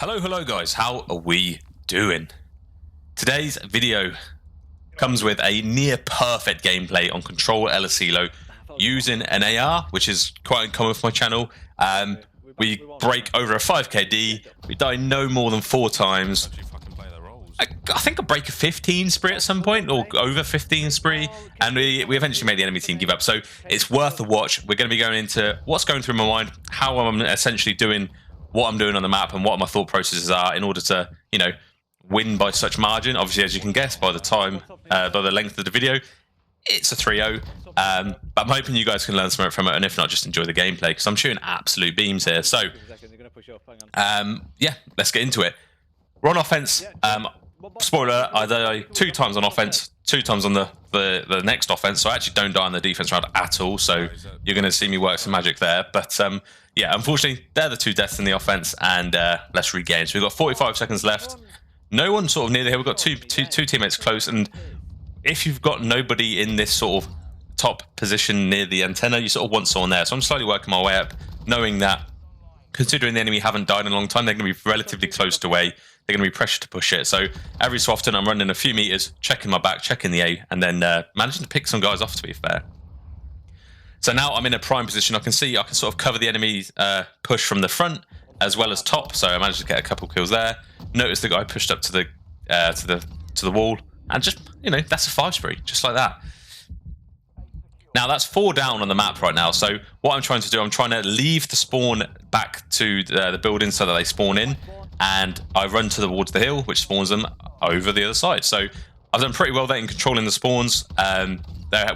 Hello guys, how are we doing? Today's video comes with a near perfect gameplay on Control El Asilo using an AR, which is quite uncommon for my channel. We break over a 5KD, we die no more than 4 times. I think I break a 15 spree at some point, or over 15 spree, and we eventually made the enemy team give up. So it's worth a watch. We're going to be going into what's going through my mind, how I'm essentially doing what I'm doing on the map, and what my thought processes are in order to, you know, win by such margin. Obviously, as you can guess by the time, by the length of the video, it's a 3-0. But I'm hoping you guys can learn something from it, and if not, just enjoy the gameplay, because I'm shooting absolute beams here. So, yeah, let's get into it. We're on offense. Spoiler, I die 2 times on offense, 2 times on the next offense, so I actually don't die on the defense round at all, so you're going to see me work some magic there. But yeah, unfortunately, they're the 2 deaths in the offense, and let's regain. So we've got 45 seconds left. No one sort of near the hill. We've got two teammates close, and if you've got nobody in this sort of top position near the antenna, you sort of want someone there. So I'm slowly working my way up, knowing that considering the enemy haven't died in a long time, they're going to be relatively close to away. They're going to be pressured to push it. So every so often I'm running a few meters, checking my back, checking the A, and then managing to pick some guys off, to be fair. So now I'm in a prime position. I can see I can sort of cover the enemy push from the front as well as top. So I managed to get a couple kills there. Notice the guy pushed up to the wall, and just, you know, that's a 5 spree, just like that. Now that's 4 down on the map right now. So what I'm trying to do, I'm trying to leave the spawn back to the building so that they spawn in, and I run towards the hill, which spawns them over the other side. So I've done pretty well there in controlling the spawns.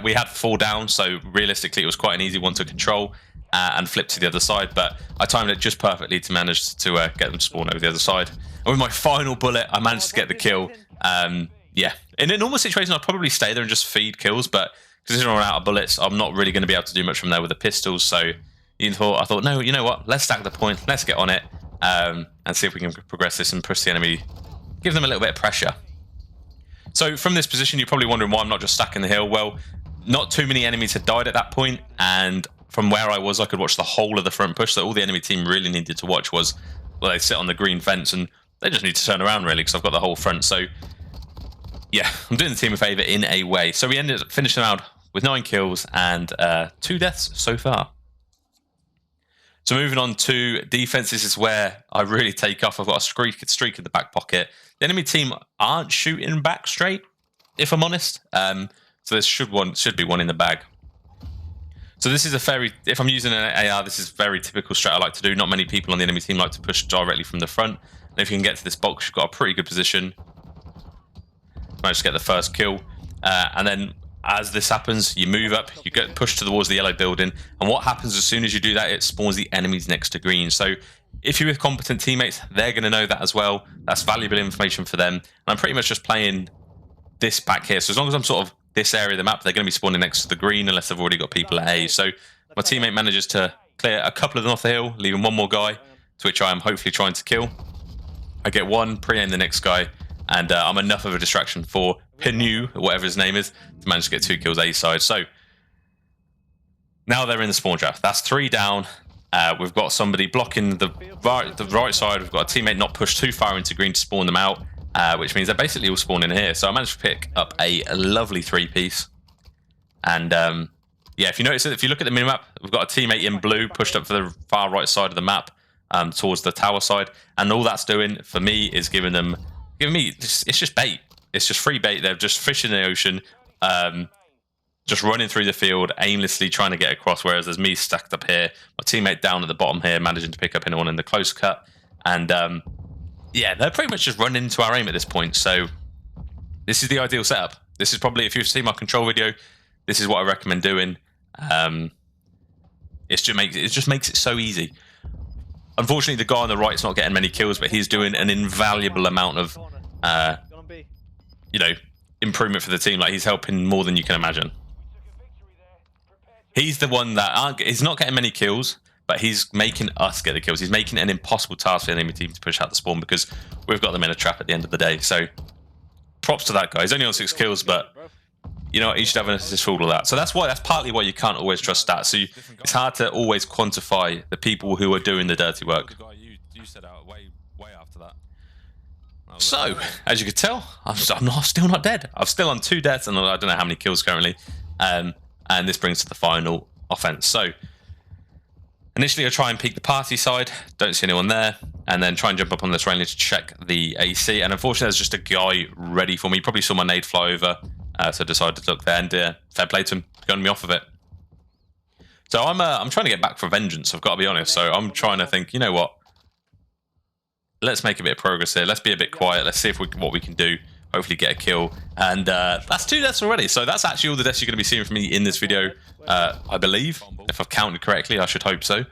We had 4 down, so realistically it was quite an easy one to control and flip to the other side, but I timed it just perfectly to manage to get them to spawn over the other side. And with my final bullet, I managed to get the kill. Yeah, in a normal situation, I'd probably stay there and just feed kills, but because I'm out of bullets, I'm not really going to be able to do much from there with the pistols. So I thought, no, you know what? Let's stack the point. Let's get on it and see if we can progress this and push the enemy, give them a little bit of pressure. So from this position, you're probably wondering why I'm not just stacking the hill. Well, not too many enemies had died at that point, and from where I was, I could watch the whole of the front push. So all the enemy team really needed to watch was, well, they sit on the green fence and they just need to turn around, really, because I've got the whole front. So yeah, I'm doing the team a favour in a way. So we ended up finishing out with 9 kills and 2 deaths so far. So moving on to defense, this is where I really take off. I've got a streak in the back pocket. The enemy team aren't shooting back straight, if I'm honest. So there should be one in the bag. So this is if I'm using an AR, this is very typical strat I like to do. Not many people on the enemy team like to push directly from the front. And if you can get to this box, you've got a pretty good position. Managed to get the first kill. And then as this happens, you move up, you get pushed towards the yellow building, and what happens as soon as you do that, it spawns the enemies next to green. So if you're with competent teammates, they're going to know that as well. That's valuable information for them. And I'm pretty much just playing this back here. So as long as I'm sort of this area of the map, they're going to be spawning next to the green unless they've already got people at A. So my teammate manages to clear a couple of them off the hill, leaving one more guy, to which I am hopefully trying to kill. I get one, pre-aim the next guy, and I'm enough of a distraction for Pinu, whatever his name is, to manage to get 2 kills A side. So now they're in the spawn trap. That's 3 down. We've got somebody blocking the right side. We've got a teammate not pushed too far into green to spawn them out, which means they're basically all spawning here. So I managed to pick up a lovely 3-piece. And yeah, if you notice it, if you look at the minimap, we've got a teammate in blue pushed up for the far right side of the map towards the tower side. And all that's doing for me is giving me, it's just bait. It's just free bait. They're just fishing in the ocean, just running through the field, aimlessly trying to get across, whereas there's me stacked up here, my teammate down at the bottom here, managing to pick up anyone in the close cut. And yeah, they're pretty much just running into our aim at this point. So this is the ideal setup. This is probably, if you've seen my control video, this is what I recommend doing. It just makes it so easy. Unfortunately, the guy on the right is not getting many kills, but he's doing an invaluable amount of you know, improvement for the team. Like, he's helping more than you can imagine. He's the one that he's not getting many kills, but he's making us get the kills. He's making it an impossible task for the enemy team to push out the spawn, because we've got them in a trap at the end of the day. So props to that guy. He's only on 6 kills, but you know, he should have an assist for all of that. So that's partly why you can't always trust stats. So it's hard to always quantify the people who are doing the dirty work. you set out way after that. So, as you could tell, I'm still not dead. I'm still on 2 deaths, and I don't know how many kills currently. And this brings to the final offense. So, initially I try and peek the party side, don't see anyone there, and then try and jump up on this railing to check the AC. And unfortunately, there's just a guy ready for me. Probably saw my nade fly over, so I decided to look there, and fair play to him, gunning me off of it. So I'm trying to get back for vengeance, I've got to be honest. So I'm trying to think, you know what? Let's make a bit of progress here. Let's be a bit quiet. Let's see what we can do. Hopefully get a kill. And that's 2 deaths already. So that's actually all the deaths you're going to be seeing from me in this video, I believe. If I've counted correctly, I should hope so.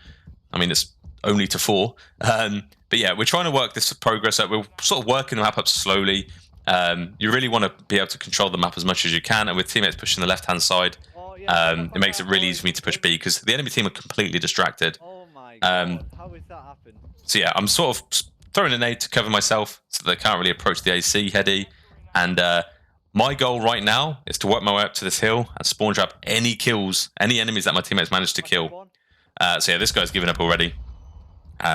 I mean, it's only to 4. But yeah, we're trying to work this progress up. We're sort of working the map up slowly. You really want to be able to control the map as much as you can. And with teammates pushing the left-hand side, it makes it really easy for me to push B because the enemy team are completely distracted. Oh my God, how has that happened? So yeah, I'm sort of throwing a nade to cover myself so they can't really approach the AC heady. And my goal right now is to work my way up to this hill and spawn trap any kills, any enemies that my teammates manage to kill. So yeah, this guy's given up already.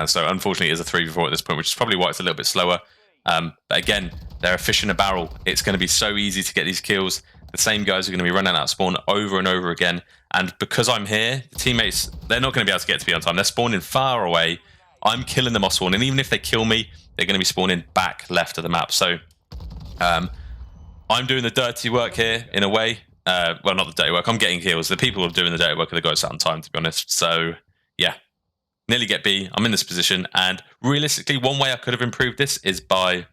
So unfortunately, it's a 3v4 at this point, which is probably why it's a little bit slower. But again, they're a fish in a barrel. It's going to be so easy to get these kills. The same guys are going to be running out of spawn over and over again. And because I'm here, the teammates, they're not going to be able to get to me on time. They're spawning far away. I'm killing them off spawn. And even if they kill me, they're going to be spawning back left of the map. So I'm doing the dirty work here in a way. Well, not the dirty work. I'm getting kills. The people who are doing the dirty work are the guys out on time, to be honest. So yeah, nearly get B. I'm in this position. And realistically, one way I could have improved this is by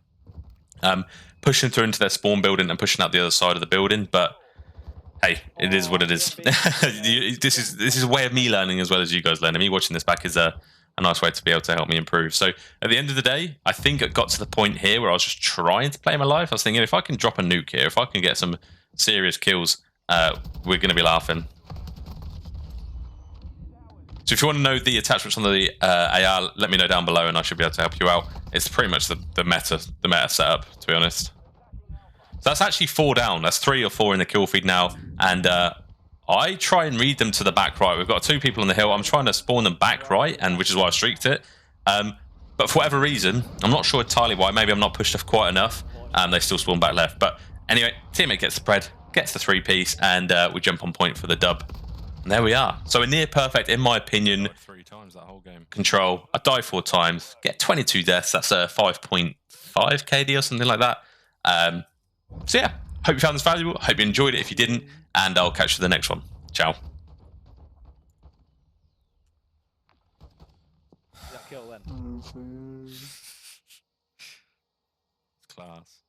pushing through into their spawn building and pushing out the other side of the building. But hey, it is what it is. This is a way of me learning as well as you guys learning. Me watching this back is a nice way to be able to help me improve. So at the end of the day, I think it got to the point here where I was just trying to play my life. I was thinking, if I can drop a nuke here, if I can get some serious kills, we're going to be laughing. So if you want to know the attachments on the AR, let me know down below and I should be able to help you out. It's pretty much the meta setup, to be honest. So that's actually 4 down. That's 3 or 4 in the kill feed now. And I try and read them to the back right. We've got 2 people on the hill. I'm trying to spawn them back right, and which is why I streaked it. But for whatever reason, I'm not sure entirely why. Maybe I'm not pushed off quite enough. They still spawn back left. But anyway, teammate gets the spread, gets the 3-piece, and we jump on point for the dub. And there we are. So a near perfect, in my opinion, 3 times that whole game. Control. I die 4 times, get 22 deaths. That's a 5.5 KD or something like that. So yeah, hope you found this valuable. Hope you enjoyed it if you didn't. And I'll catch you in the next one. Ciao. Kill then. Class.